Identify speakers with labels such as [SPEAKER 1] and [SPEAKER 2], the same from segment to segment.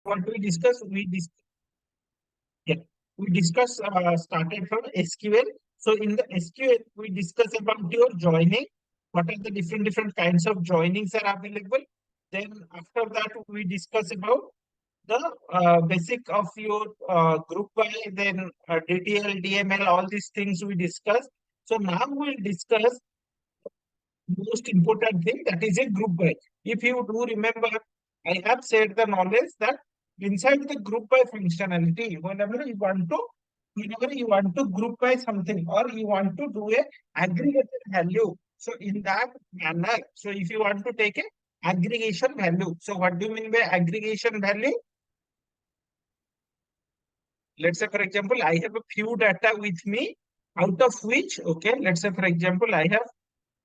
[SPEAKER 1] what we discuss, yeah, we discuss started from SQL. So in the SQL, we discuss about your joining. What are the different kinds of joinings are available? Then after that, we discuss about the basic of your group by, then DTL, DML, all these things we discuss. So now we'll discuss most important thing, that is a group by. If you do remember, I have said the knowledge that inside the group by functionality, whenever you want to group by something or you want to do a aggregated value. So in that manner, so if you want to take a aggregation value, so what do you mean by aggregation value? Let's say, for example, I have a few data with me, out of which, okay, let's say, for example, I have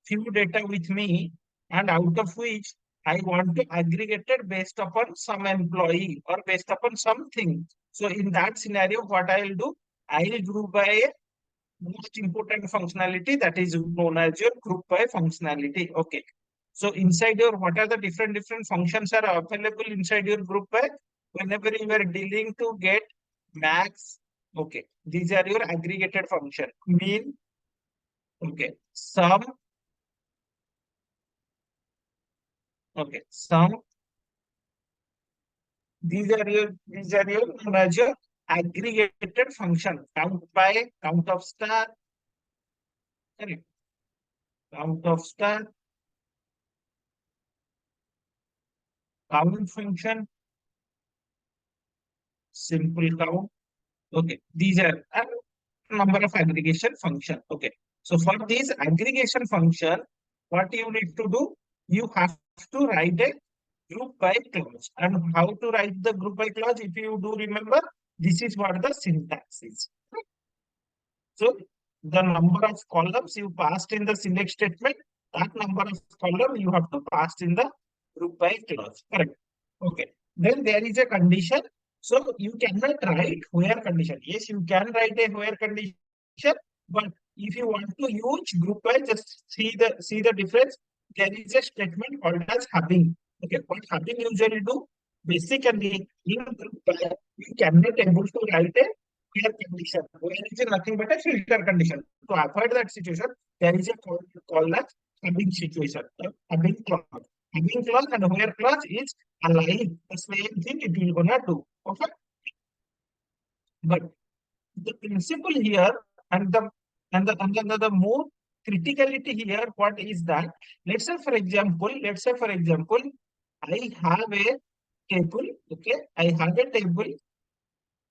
[SPEAKER 1] few data with me, and out of which I want to aggregate it based upon some employee or based upon something. So in that scenario, what I'll do, I'll group by a most important functionality, that is known as your group by functionality. Okay. So inside your, what are the different functions are available inside your group by? Whenever you are dealing to get max, okay, these are your aggregated function. Mean, okay, sum, okay, sum. These are your known as your aggregated function. Count by, count of star, correct? Count of star, count function, simple count. Okay, these are a number of aggregation function. Okay, so for this aggregation function, what you need to do, you have to write a group by clause. And how to write the group by clause? If you do remember, this is what the syntax is. So the number of columns you passed in the select statement, that number of column you have to pass in the group by clause. Correct. Okay. Then there is a condition. So you cannot write where condition. Yes, you can write a where condition, but if you want to use group by, just see the difference. There is a statement called as hubbing. Okay, what hubbing usually do? Basically, in group by, you cannot able to write a where condition. Where is nothing but a filter condition. To avoid that situation, there is a called as hubbing situation, hubbing clause. Hubbing clause and where clause is aligned. The same thing it will gonna do. Okay. But the principle here and the more criticality here, what is that? Let's say for example, I have a table. Okay, I have a table,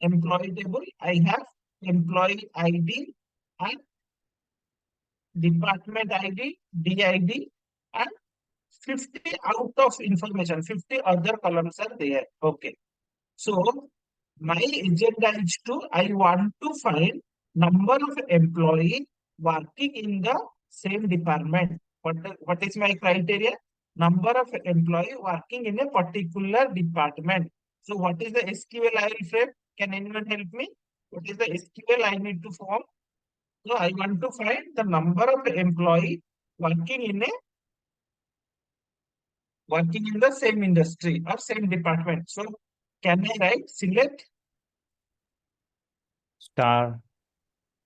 [SPEAKER 1] employee table. I have employee ID and department ID, DID, and 50 out of information, 50 other columns are there. Okay. So my agenda is I want to find number of employee working in the same department. What is my criteria? Number of employee working in a particular department. So what is the SQL I will frame? Can anyone help me? What is the SQL I need to form? So I want to find the number of employee working in the same industry or same department. So can I write select?
[SPEAKER 2] Star.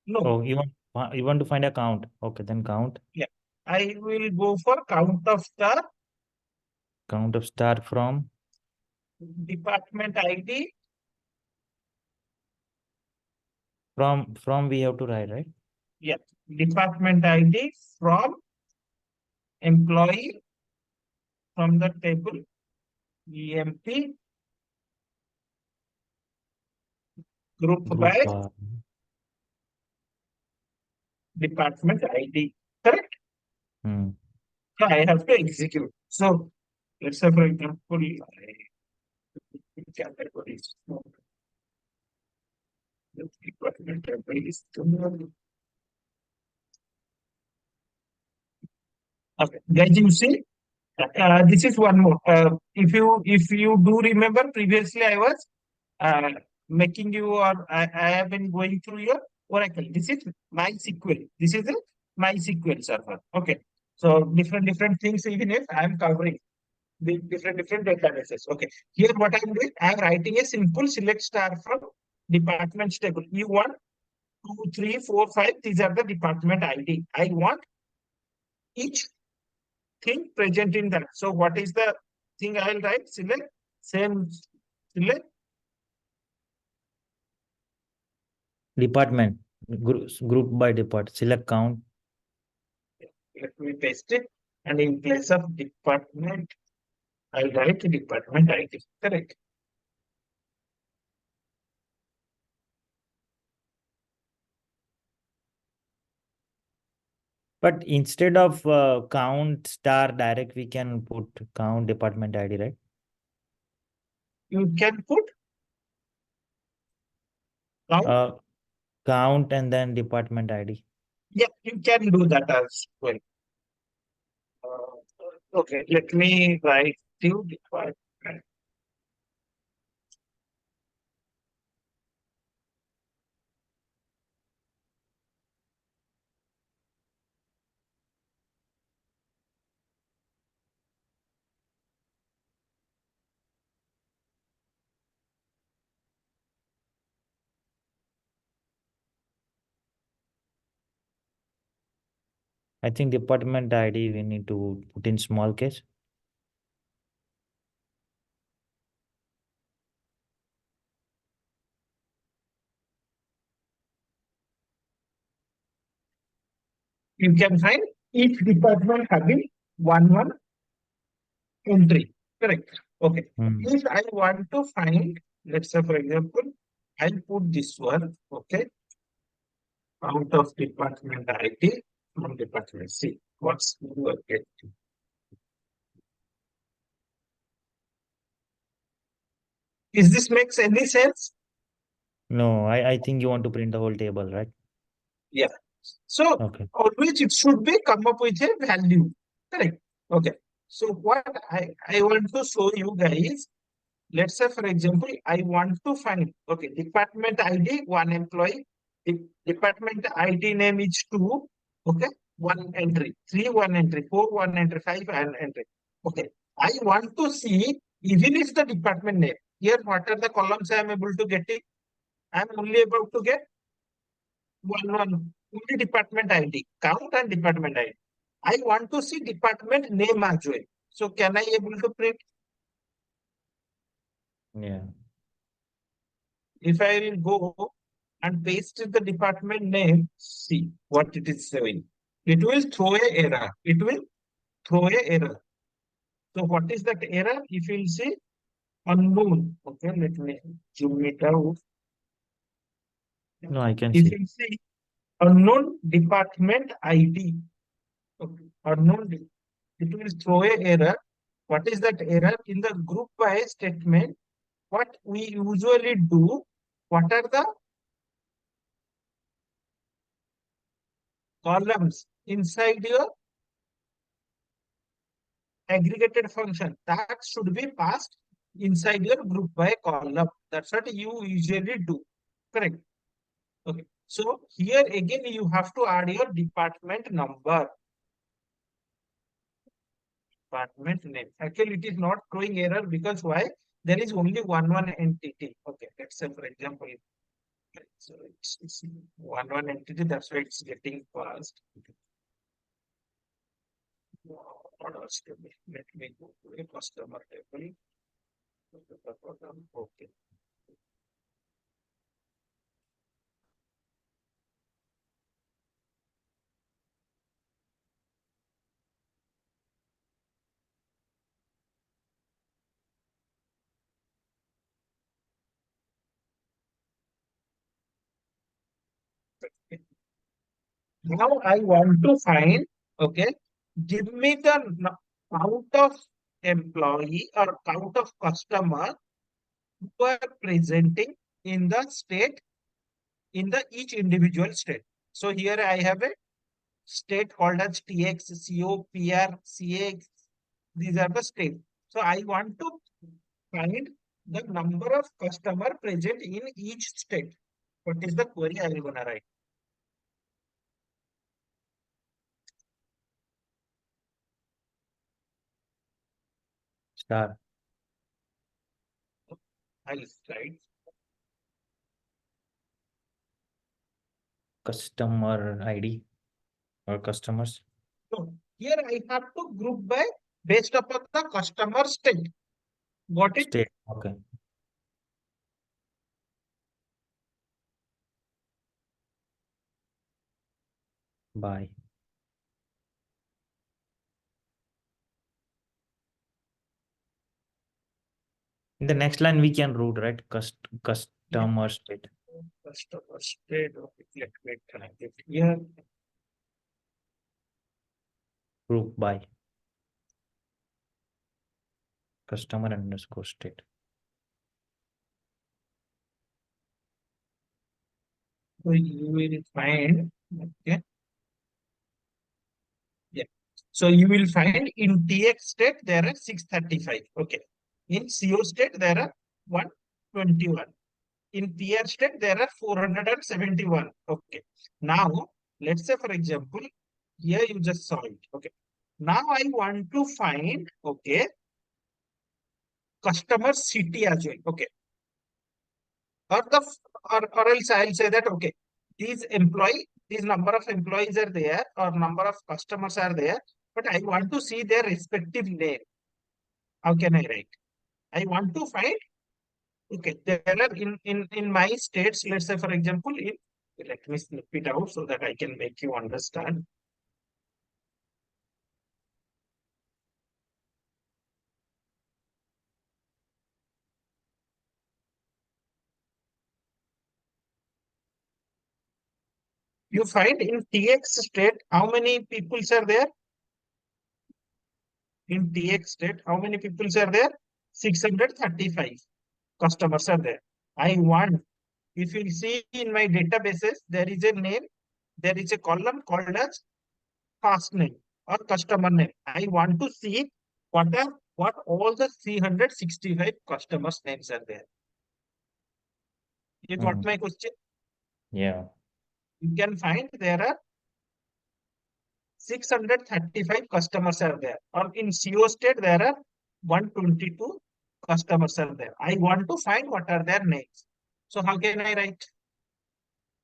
[SPEAKER 1] No.
[SPEAKER 2] Oh, you want to find a count. Okay, then count.
[SPEAKER 1] Yeah. I will go for count of star.
[SPEAKER 2] Count of star from
[SPEAKER 1] Department ID.
[SPEAKER 2] From we have to write, right?
[SPEAKER 1] Yeah. Department ID from employee from the table EMP group by department ID. Correct? So I have to execute. So let's say, for example, categories. Department ID is okay. Guys, you see, this is one more. If you do remember, previously I was making you, or I have been going through your Oracle. This is MySQL. This is a MySQL server. Okay. So different things, even if I am covering. with different databases. Okay. Here what I'm doing, I'm writing a simple select star from departments table. You want 2, 3, 4, 5. These are the department ID. I want each thing present in that. So what is the thing I'll write? Select, same select.
[SPEAKER 2] Department, group by depart, select count.
[SPEAKER 1] Let me paste it. And in place of department, I'll write department ID. Correct.
[SPEAKER 2] But instead of count star direct, we can put count department ID, right?
[SPEAKER 1] You can put count.
[SPEAKER 2] Count and then department ID.
[SPEAKER 1] Yeah, you can do that as well. Okay, let me write you department.
[SPEAKER 2] I think department ID we need to put in small case.
[SPEAKER 1] You can find each department having one entry. Correct. Okay.
[SPEAKER 2] Hmm.
[SPEAKER 1] If I want to find, let's say for example, I'll put this one, okay, out of department ID from department C. What's okay. Is this makes any sense?
[SPEAKER 2] No, I think you want to print the whole table, right?
[SPEAKER 1] Yeah. So
[SPEAKER 2] Okay.
[SPEAKER 1] always it should be come up with a value. Correct. Okay. So what I want to show you guys, let's say for example, I want to find, okay, department ID, one employee, department ID name is 2, okay, one entry, 3, one entry, 4, one entry, 5, an entry. Okay. I want to see even if the department name. Here, what are the columns I am able to get it? I am only able to get only department ID, count and department ID. I want to see department name as well. So can I able to print?
[SPEAKER 2] Yeah.
[SPEAKER 1] If I will go and paste the department name, see what it is showing. It will throw a error. It will throw a error. So what is that error? If you will see unknown. Okay, let me zoom it out.
[SPEAKER 2] No, I can
[SPEAKER 1] If
[SPEAKER 2] see.
[SPEAKER 1] you see unknown department ID, okay, unknown, it will throw a error. What is that error? In the group by statement, what we usually do, what are the columns inside your aggregated function that should be passed inside your group by column. That's what you usually do. Correct. Okay. So here again you have to add your department number, department name. Actually, it is not throwing error because why? There is only one entity. Okay. Let's say for example, so it's one entity. That's why it's getting passed. What else to be? Let me go to a customer table. Okay. Now I want to find, okay, give me the count of employee or count of customer who are presenting in the state, in the each individual state. So here I have a state called as TX, CO, PR, CX. These are the state. So I want to find the number of customer present in each state. What is the query I will gonna write?
[SPEAKER 2] Star.
[SPEAKER 1] I'll write
[SPEAKER 2] Customer ID or customers.
[SPEAKER 1] so here I have to group by based upon the customer state. Got it?
[SPEAKER 2] State. Okay. By. In the next line, we can route, right?
[SPEAKER 1] Yeah.
[SPEAKER 2] Customer state.
[SPEAKER 1] Customer state. Okay, let me try it here.
[SPEAKER 2] Group by. Customer underscore state.
[SPEAKER 1] So you will find, okay, yeah. So you will find in TX state there are 635. Okay. In CO state there are 121. In PR state there are 471. Okay. Now let's say for example, here you just saw it. Okay. Now I want to find, okay, customer city as well. Okay. Or or else I'll say that okay, these number of employees are there or number of customers are there, but I want to see their respective name. How can I write? I want to find okay, there are in my states, let's say for example, in let me slip it out so that I can make you understand. You find in TX state how many peoples are there? In TX state, how many peoples are there? 635 customers are there. I want, if you see in my databases, there is a name, there is a column called as fast name or customer name. I want to see what all the 365 customers names are there. You got
[SPEAKER 2] Mm,
[SPEAKER 1] my question?
[SPEAKER 2] yeah.
[SPEAKER 1] You can find there are 635 customers are there, or in CO state there are 122 customers are there. I want to find what are their names. So how can I write?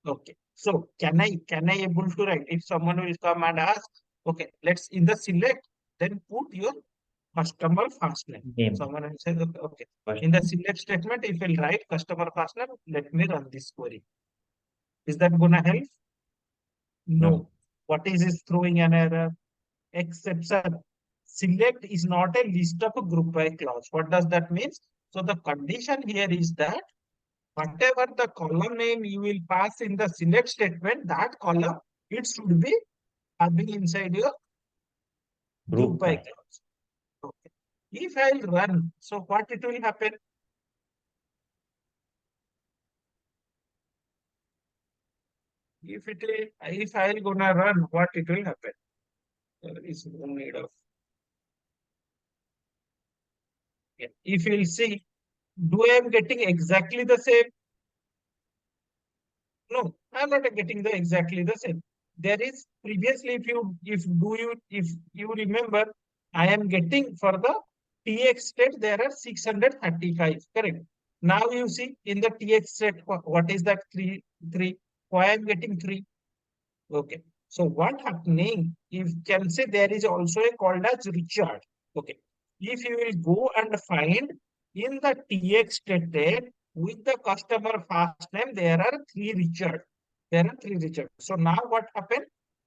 [SPEAKER 1] Okay. So can I able to write if someone will come and ask, okay, let's in the select, then put your customer first name.
[SPEAKER 2] Name.
[SPEAKER 1] Someone will say, okay, okay.
[SPEAKER 2] First
[SPEAKER 1] In the
[SPEAKER 2] name.
[SPEAKER 1] select statement, if you'll write customer first name, let me run this query. Is that gonna help?
[SPEAKER 2] No.
[SPEAKER 1] No. What is throwing an error? Exception. Select is not a list of a group by clause. What does that mean? So the condition here is that whatever the column name you will pass in the select statement, that column, it should be having inside your group
[SPEAKER 2] Group
[SPEAKER 1] by
[SPEAKER 2] by.
[SPEAKER 1] clause. Okay. If I'll run, so what it will happen? If I'll gonna run, what it will happen? There is no need of. Yeah. If you'll see, do I am getting exactly the same? No, I'm not getting the exactly the same. There is previously, if you remember, I am getting for the TX state there are 635. Correct. Now you see in the TX state what is that three? Why I'm getting three? Okay. So what happening? If can say there is also a called as Richard. Okay. If you will go and find in the TX state with the customer first name, there are three Richard. There are three Richard. So now what happened?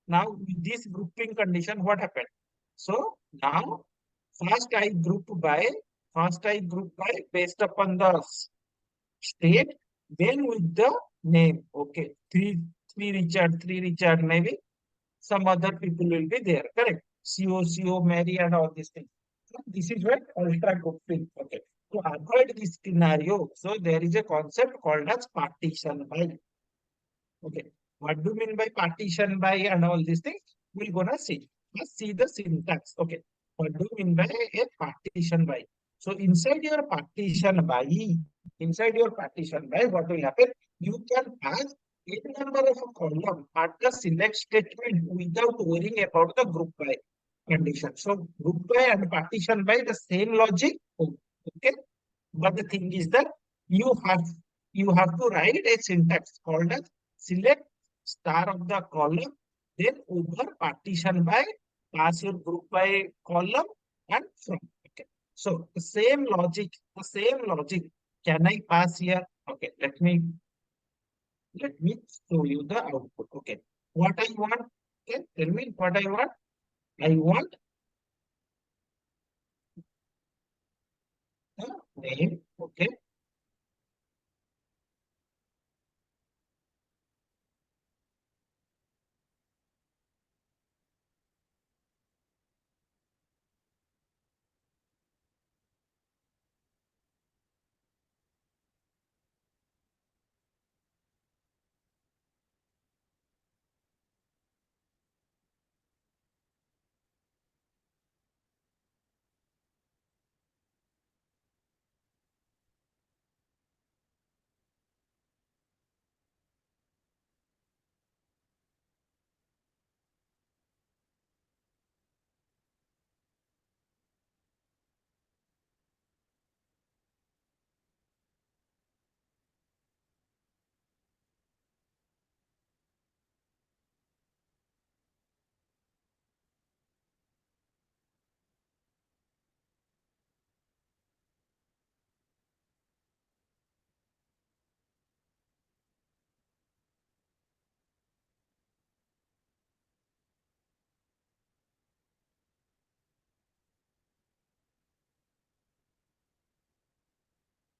[SPEAKER 1] Now with this grouping condition, what happened? So now first I group by based upon the state, then with the name. Okay. Three Richard, maybe some other people will be there, correct? CO, Mary, and all these things. So this is what ultra grouping. Okay. To avoid this scenario, so there is a concept called as partition by. Okay. What do you mean by partition by and all these things? We're gonna see. Let's see the syntax. Okay. What do you mean by a partition by? So inside your partition by, what will happen? You can pass any number of a column at the select statement without worrying about the group by. condition. So group by and partition by the same logic. Okay. But the thing is that you have you have to write a syntax called as select star of the column, then over partition by pass your group by column and from. Okay. So the same logic can I pass here? Okay, let me show you the output. Okay. What I want, okay, tell me what I want. I want the name, okay.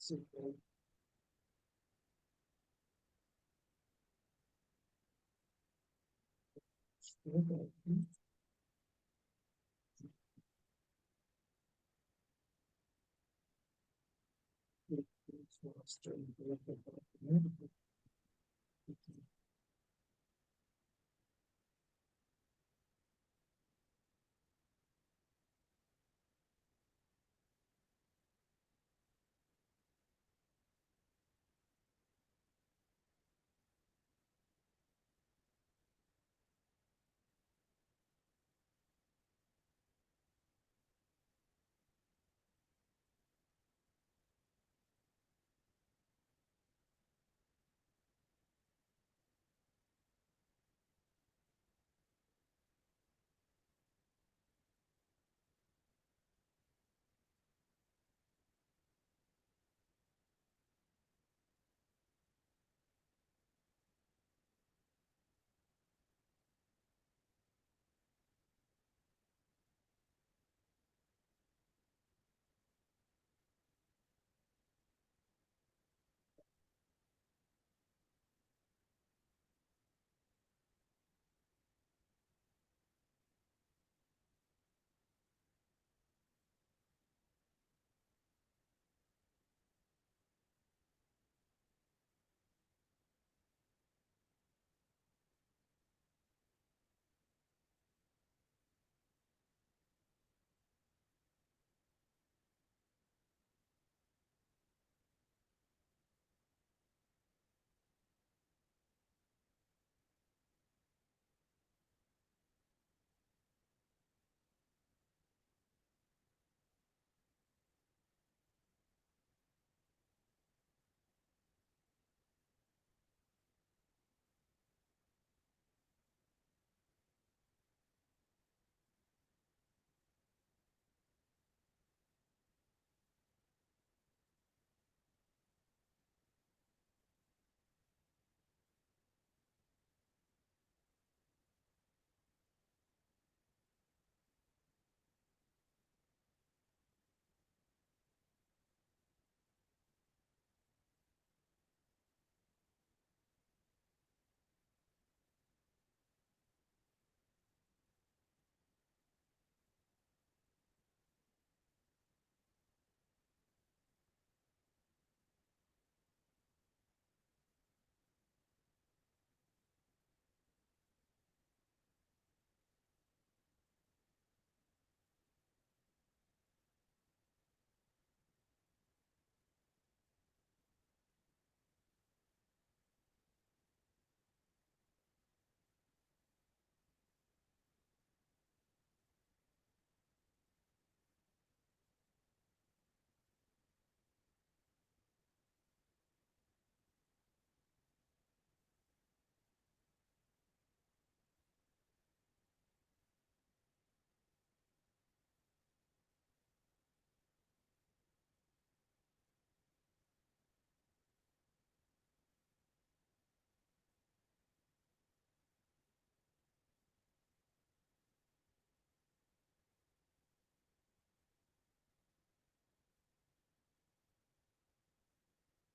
[SPEAKER 1] So,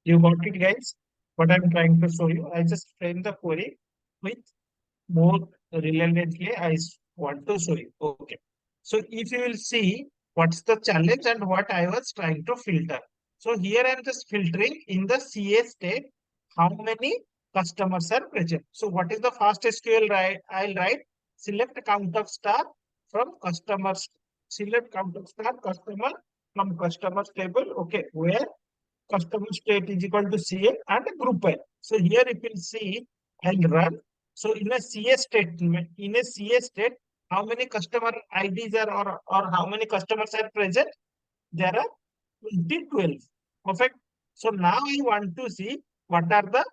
[SPEAKER 1] You got it, guys? What I'm trying to show you, I just frame the query with more relevantly. Want to show you. Okay. So if you will see what's the challenge and what I was trying to filter. So here I'm just filtering in the CA state how many customers are present. So what is the fast SQL write? I'll write select count of star from customers. Select count of star customer from customers table. Okay, where customer state is equal to CA and group by. So here if you see, I'll run. So in a CA statement, in a CA state, how many customer IDs are or how many customers are present? There are 12. Perfect. So now I want to see what are the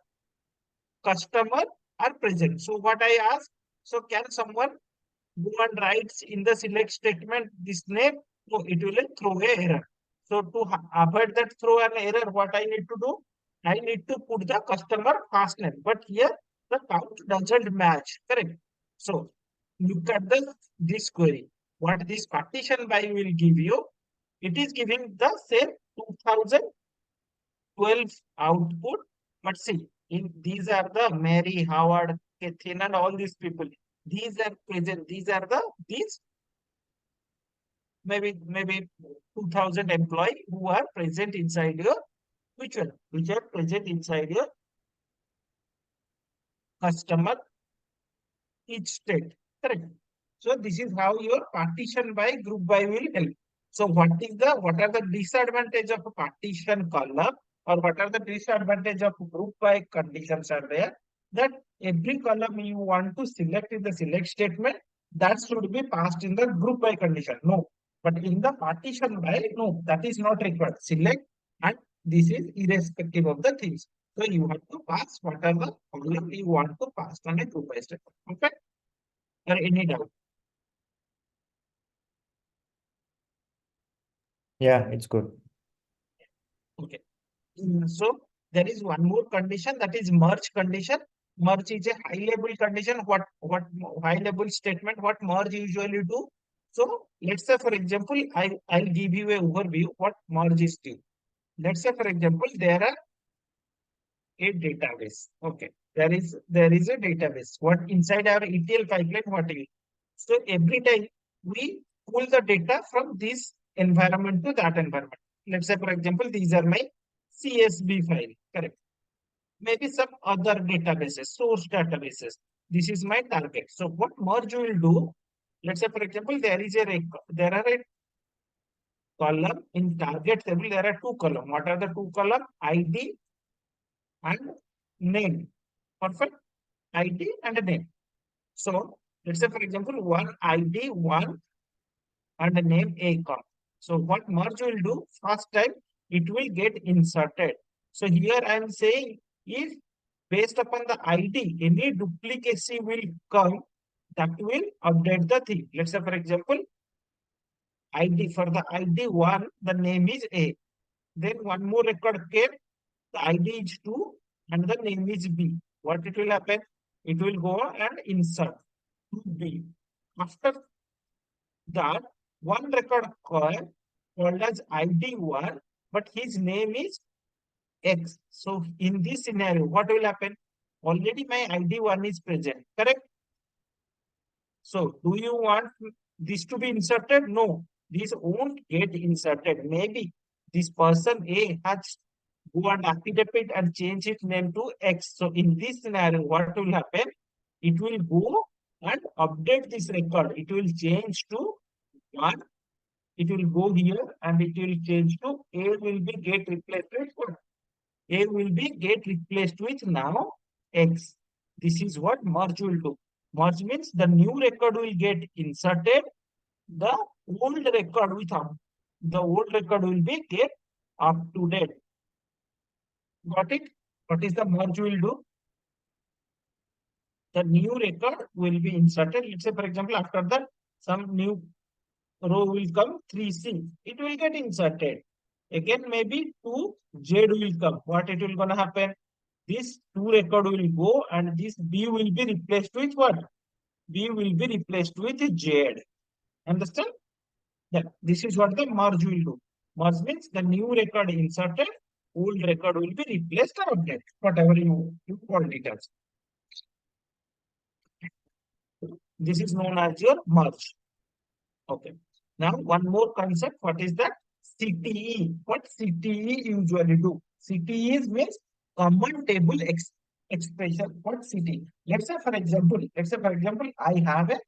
[SPEAKER 1] customer are present. So what I ask, so can someone go and writes in the select statement this name? So it will throw a error. So to avoid that throw an error, what I need to do? I need to put the customer first name. But here the count doesn't match. Correct. So look at this query. What this partition by will give you? It is giving the same 2012 output. But see, in these are the Mary, Howard, Catherine, and all these people. These are present. These maybe 2000 employee who are present inside your which are present inside your customer each state. Correct. So this is how your partition by group by will help. So what are the disadvantage of a partition column or what are the disadvantage of group by conditions are there? That every column you want to select in the select statement that should be passed in the group by condition. No, but in the partition by no, that is not required. Select and this is irrespective of the things. So you have to pass whatever column you want to pass on a group by statement. Okay. Or any doubt?
[SPEAKER 2] Yeah, it's good.
[SPEAKER 1] Okay. So there is one more condition that is merge condition. Merge is a high level condition. What high level statement? What merge usually do? So let's say for example, I'll give you a overview what merge is do. Let's say for example, there are a database. Okay, there is a database. What inside our ETL pipeline? What is? So every time we pull the data from this environment to that environment. Let's say for example, these are my CSV file. Correct. Maybe some other databases, source databases. This is my target. So what merge will do? Let's say for example, there are a column in target table. There are two columns. What are the two columns? ID and name. Perfect. ID and name. So let's say for example, one ID, one and name a com. So what merge will do? First time it will get inserted. So here I am saying if based upon the ID, any duplicacy will come, that will update the thing. Let's say for example, ID for the ID one, the name is A. Then one more record came, the ID is 2 and the name is B. What it will happen? It will go and insert B. After that, one record called as ID1, but his name is X. So in this scenario, what will happen? Already my ID1 is present, correct? So do you want this to be inserted? No, this won't get inserted. Maybe this person A has go and activate it and change its name to X. So in this scenario, what will happen? It will go and update this record. It will change to 1. It will go here and it will change to A will be get replaced with what? A will be get replaced with now X. This is what merge will do. Merge means the new record will get inserted. The old record with the old record will be get up to date. Got it? What is the merge will do? The new record will be inserted. Let's say, for example, after that, some new row will come 3C. It will get inserted. Again, maybe 2Z will come. What it will gonna happen? This 2 record will go and this B will be replaced with what? B will be replaced with Z. Understand? Yeah, this is what the merge will do. Merge means the new record inserted, old record will be replaced or updated, whatever you call it as. This is known as your merge. Okay. Now, one more concept. What is that? CTE. What CTE usually do? CTE is means common table expression. What CTE? Let's say for example, I have a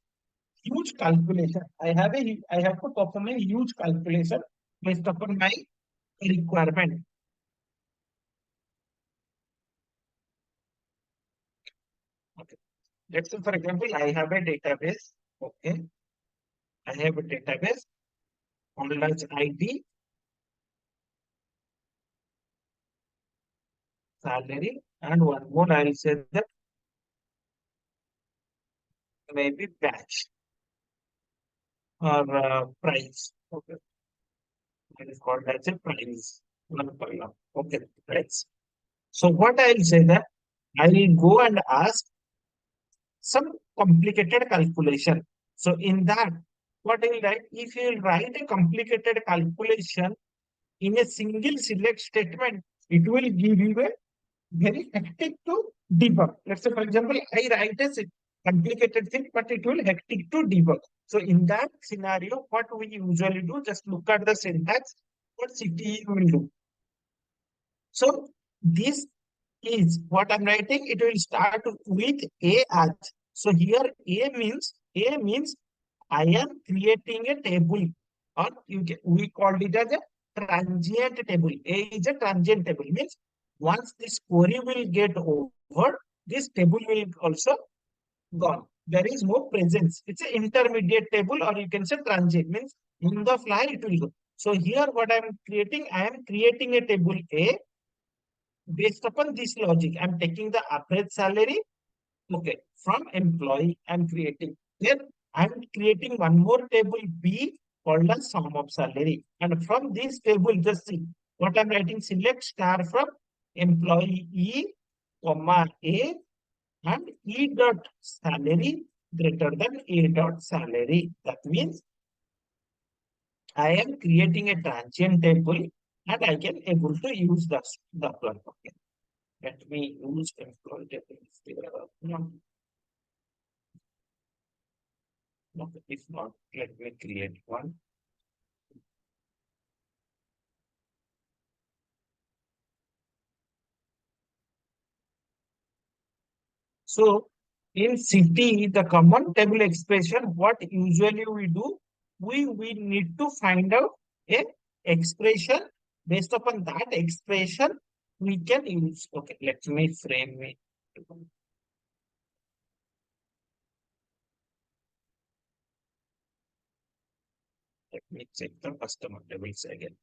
[SPEAKER 1] huge calculation. I have to perform a huge calculation based upon my requirement. Okay. Let's say for example, I have a database. Okay. I have a database called as ID, salary, and one more I'll say that maybe batch or price. Okay. That is called as a price. Okay. Price. So what I'll say that I will go and ask some complicated calculation. So in that, what I will write? If you will write a complicated calculation in a single select statement, it will give you a very hectic to debug. Let's say, for example, I write a complicated thing, but it will hectic to debug. So in that scenario, what we usually do, just look at the syntax, what CTE will do. So this is what I'm writing. It will start with A as. So here A means I am creating a table, or we called it as a transient table. A is a transient table, means once this query will get over, this table will also gone. There is no presence. It's an intermediate table, or you can say transient, means in the fly it will go. So here what I am creating a table A based upon this logic. I'm taking the average salary. Okay, from employee, I'm creating. Then I'm creating one more table B called as sum of salary. And from this table, just see what I'm writing. Select star from employee E, comma A, and E dot salary greater than A dot salary. That means I am creating a transient table, and I can able to use the plug. Okay. Let me use employee table instead of no. Okay, if not, let me create one. So in CT, the common table expression, what usually we do, we need to find out a expression. Based upon that expression, we can use. Okay, let me frame it. Let me check the customer tables again.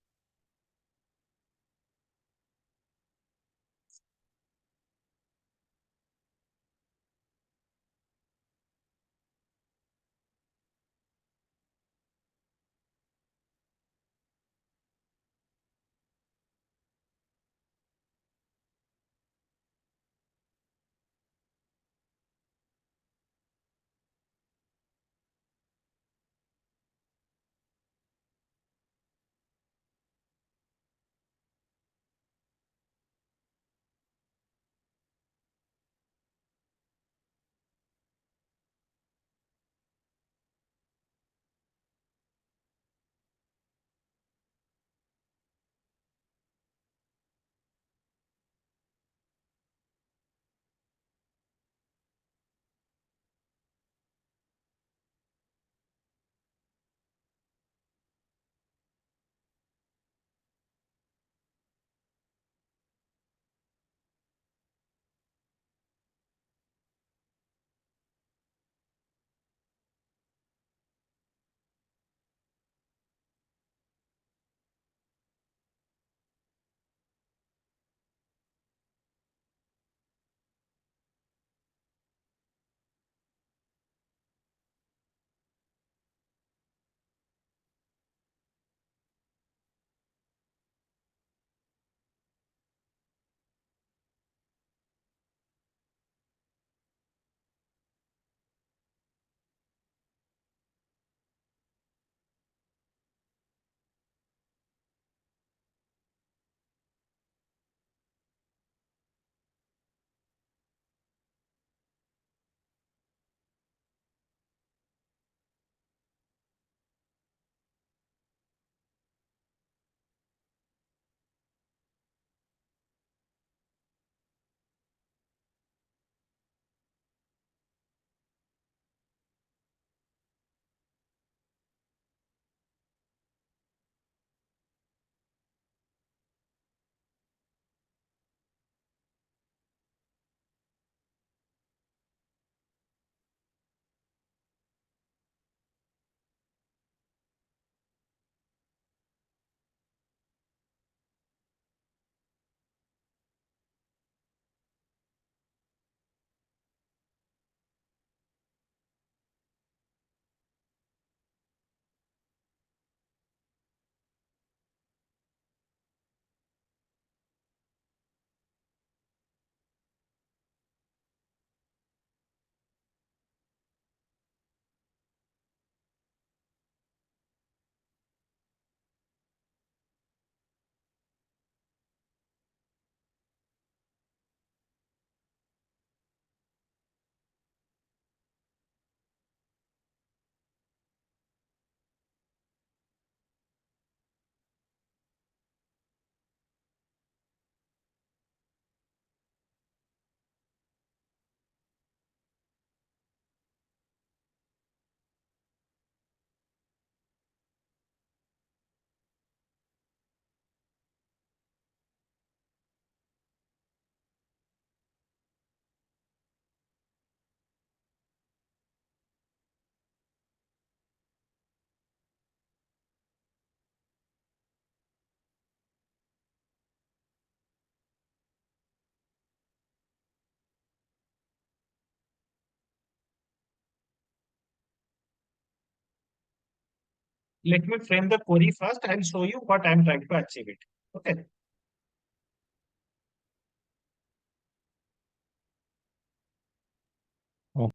[SPEAKER 1] let me frame the query first. I'll show you what I'm trying to achieve it. Okay.
[SPEAKER 2] Oh.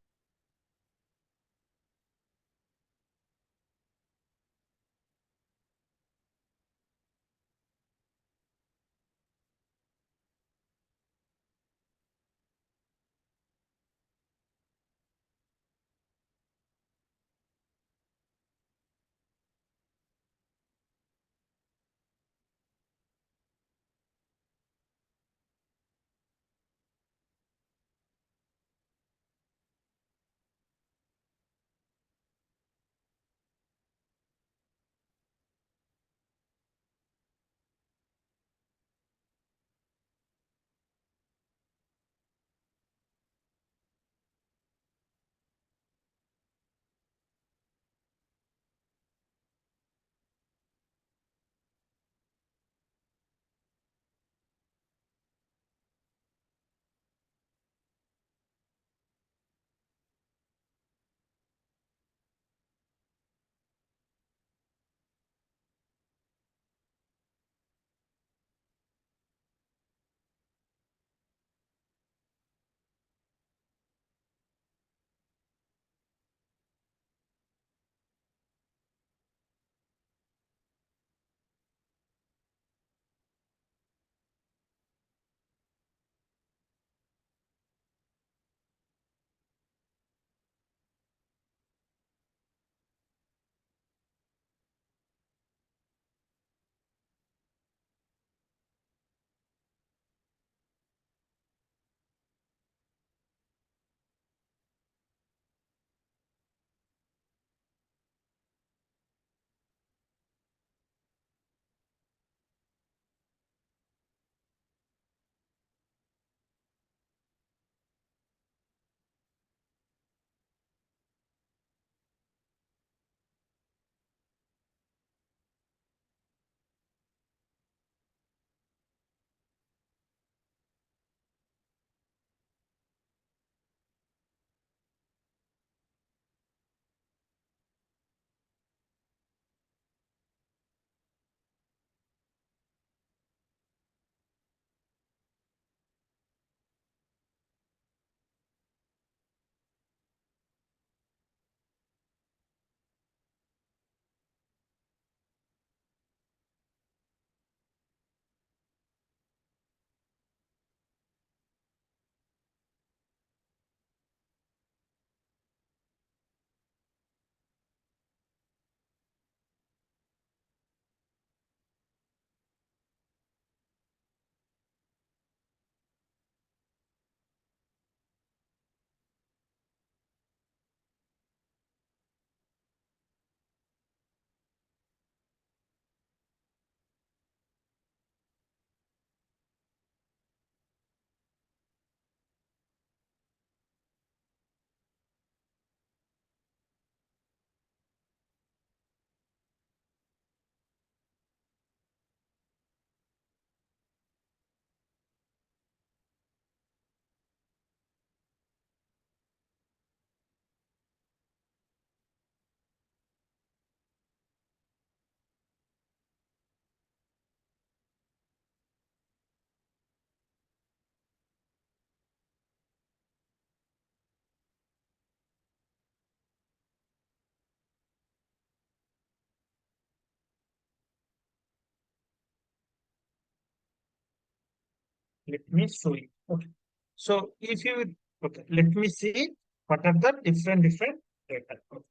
[SPEAKER 1] Let me show you. Okay. So if you, okay, let me see what are the different data. Okay.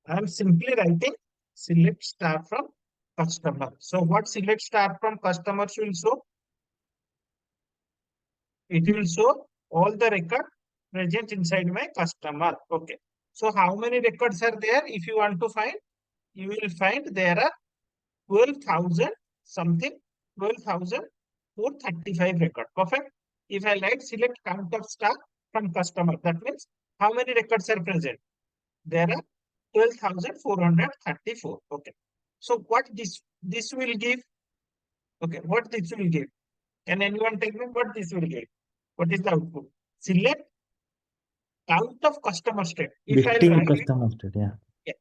[SPEAKER 1] I'm simply writing select star from customer. So what select star from customers will show? It will show all the record present inside my customer. Okay. So how many records are there? If you want to find, you will find there are 12,000 something, 12,435 record. Perfect. If I like select count of staff from customer, that means how many records are present? There are 12,434. Okay. So what this will give? Okay, what this will give? Can anyone tell me what this will give? What is the output? Select count of customer state. If I
[SPEAKER 2] Listing
[SPEAKER 1] write,
[SPEAKER 2] customer state, yeah.
[SPEAKER 1] yeah,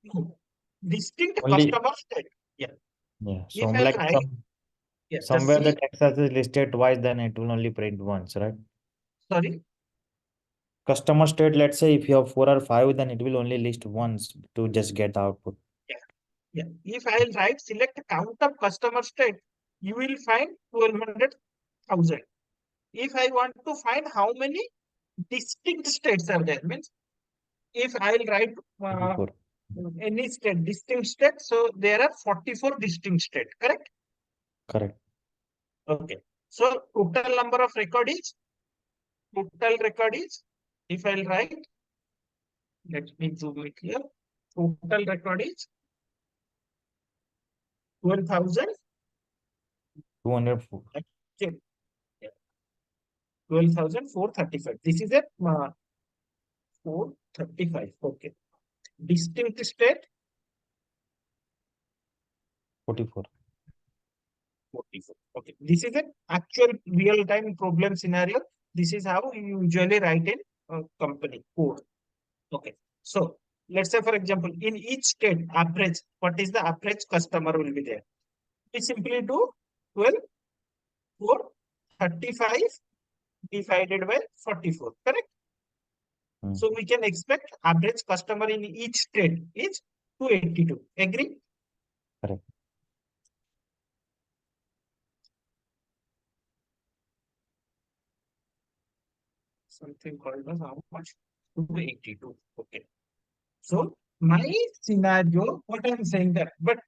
[SPEAKER 1] no. distinct
[SPEAKER 2] Only,
[SPEAKER 1] customer state. Yeah.
[SPEAKER 2] yeah. So
[SPEAKER 1] If I
[SPEAKER 2] like
[SPEAKER 1] write, yeah, just
[SPEAKER 2] somewhere the
[SPEAKER 1] see,
[SPEAKER 2] text as is listed twice, then it will only print once, right?
[SPEAKER 1] sorry.
[SPEAKER 2] Customer state, let's say if you have 4 or 5, then it will only list once to just get the output.
[SPEAKER 1] Yeah. Yeah. If I'll write select count of customer state, you will find 1200,000. If I want to find how many distinct states are there, means if I'll write
[SPEAKER 2] 24.
[SPEAKER 1] any state, distinct state, so there are 44 distinct state, correct?
[SPEAKER 2] Correct.
[SPEAKER 1] Okay. So total number of record is, if I'll write, let me zoom it here. Total record is 12,000.
[SPEAKER 2] 204.
[SPEAKER 1] Okay. 12,435. This is a 435. Okay. Distinct state
[SPEAKER 2] 44.
[SPEAKER 1] 44. Okay. This is an actual real-time problem scenario. This is how you usually write in company code. Okay. So let's say, for example, in each state, average, what is the average customer will be there? We simply do 12, 435 divided by 44, correct?
[SPEAKER 2] Hmm.
[SPEAKER 1] So we can expect average customer in each state is 282. Agree?
[SPEAKER 2] Correct.
[SPEAKER 1] Something called as how much? 282. Okay. So my scenario, what I'm saying that, but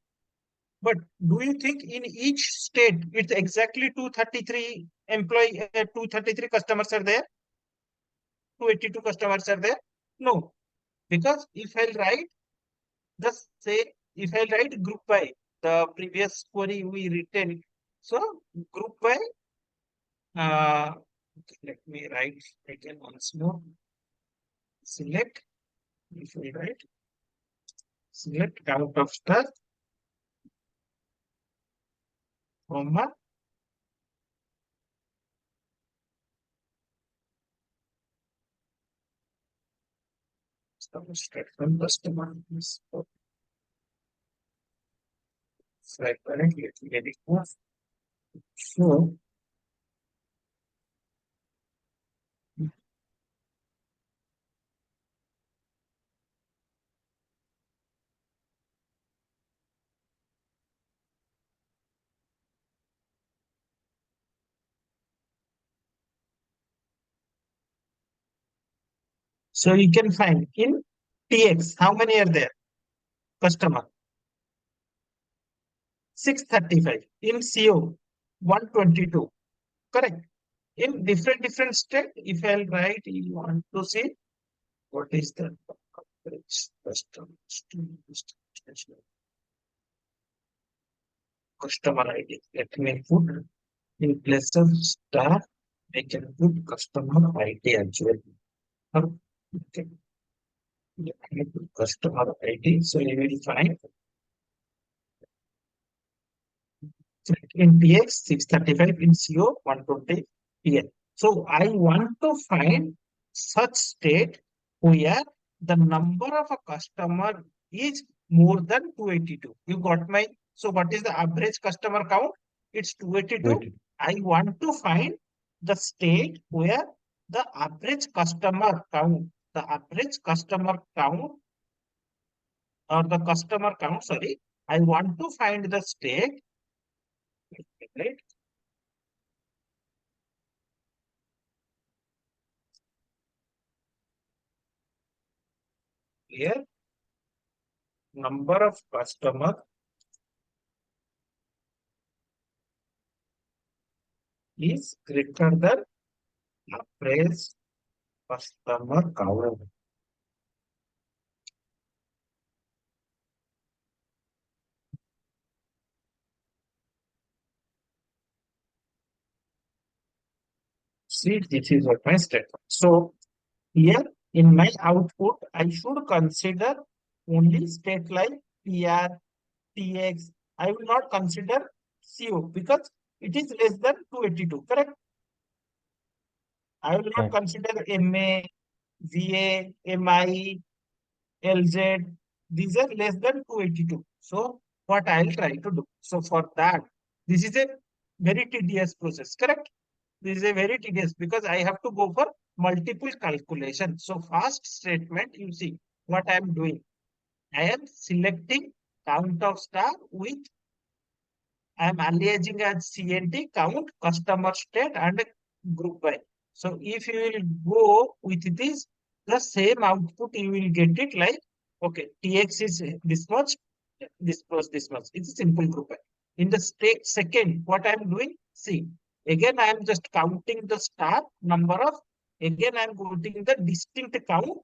[SPEAKER 1] do you think in each state it's exactly 233 233 customers are there? 282 customers are there? No, because if I'll write, just say, if I'll write group by the previous query we written, so group by, let me write again once more. Select, if I write, select count of star, comma, from customer. So I currently get it off. So so you can find in TX, how many are there? Customer 635. In CO 122. Correct. In different state, if I'll write, you want to see what is the average customer ID. Let me put in place of star, I can put customer ID as well. Okay. Let me put customer ID. So you will find in TX 635, in CO 120 PL. So I want to find such state where the number of a customer is more than 282. You got my, so what is the average customer count? It's 282.
[SPEAKER 2] 282.
[SPEAKER 1] I want to find the state where the average customer count, or the customer count, sorry, I want to find the state, right? Here, number of customer is greater than average customer count. See, this is what my statement. So here in my output, I should consider only state like PR, TX. I will not consider CO because it is less than 282, correct? I will not
[SPEAKER 2] Right.
[SPEAKER 1] consider MA, VA, MI, LZ. These are less than 282. So what I'll try to do. So for that, this is a very tedious process, correct? This is a very tedious because I have to go for multiple calculations. So first statement, you see what I am doing. I am selecting count of star with I am aliasing as CNT count, customer state, and group by. So if you will go with this, the same output you will get it like okay, TX is this much, this plus this much. It's a simple group by. In the state second, what I am doing, see again I am just counting the star number of again I am getting the distinct count.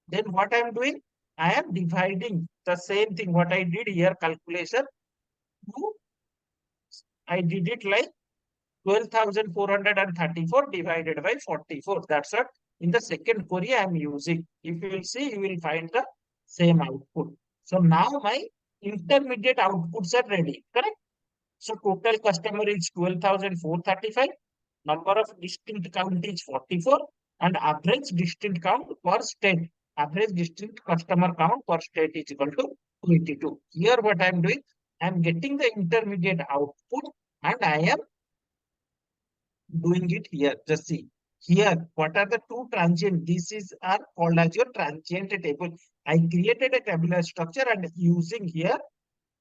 [SPEAKER 1] Then what I am doing, I am dividing the same thing what I did here calculation to I did it like 12,434 divided by 44. That's what in the second query I am using. If you will see, you will find the same output. So now my intermediate outputs are ready, correct? So total customer is 12,435. Number of distinct count is 44 and average distinct count per state. Average distinct customer count per state is equal to 22. Here what I am doing, I am getting the intermediate output and I am doing it here. Just see here, what are the two transient? This is are called as your transient table. I created a tabular structure and using here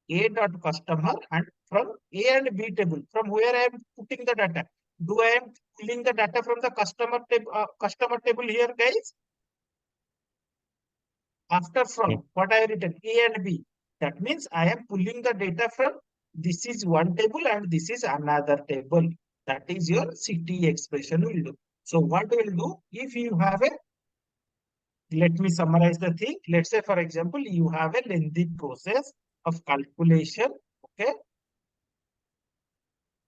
[SPEAKER 1] a dot customer and from A and B table, from where I am putting the data. Do I am pulling the data from the customer table here, guys? After from what I written A and B, that means I am pulling the data from this is one table and this is another table. That is your CT expression will do. So what will do if you have a let me summarize the thing. Let's say, for example, you have a lengthy process of calculation. Okay.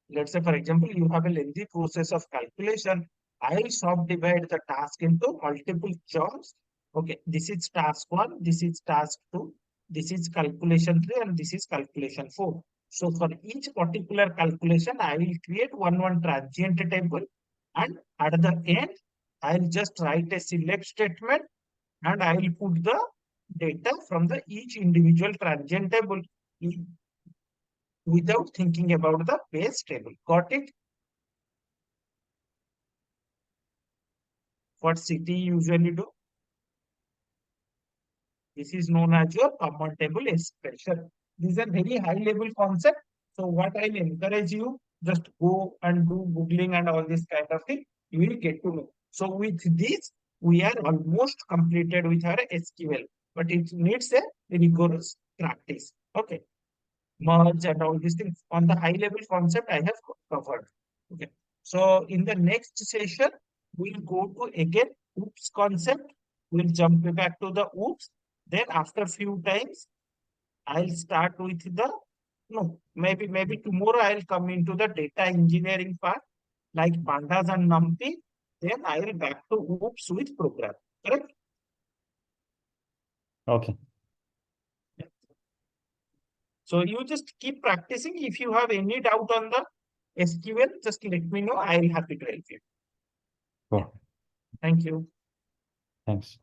[SPEAKER 1] Let's say, for example, you have a lengthy process of calculation. I'll subdivide the task into multiple chunks. Okay, this is task 1, this is task 2, this is calculation 3, and this is calculation 4. So for each particular calculation, I will create one transient table, and at the end, I'll just write a select statement, and I will put the data from the each individual transient table without thinking about the base table. Got it? What CT usually do? This is known as your common table expression. These are very high level concept. So what I'll encourage you, just go and do Googling and all this kind of thing. You will get to know. So with this, we are almost completed with our SQL, but it needs a rigorous practice. Okay. Merge and all these things on the high level concept I have covered. Okay. So in the next session, we'll go to again OOPS concept. We'll jump back to the OOPS. Then after few times, I'll start with the no, maybe tomorrow I'll come into the data engineering part like pandas and numpy. Then I will back to OOPS with program. Correct?
[SPEAKER 2] Okay.
[SPEAKER 1] So you just keep practicing. If you have any doubt on the SQL, just let me know. I'll happy to help you.
[SPEAKER 2] Cool.
[SPEAKER 1] Thank you.
[SPEAKER 2] Thanks.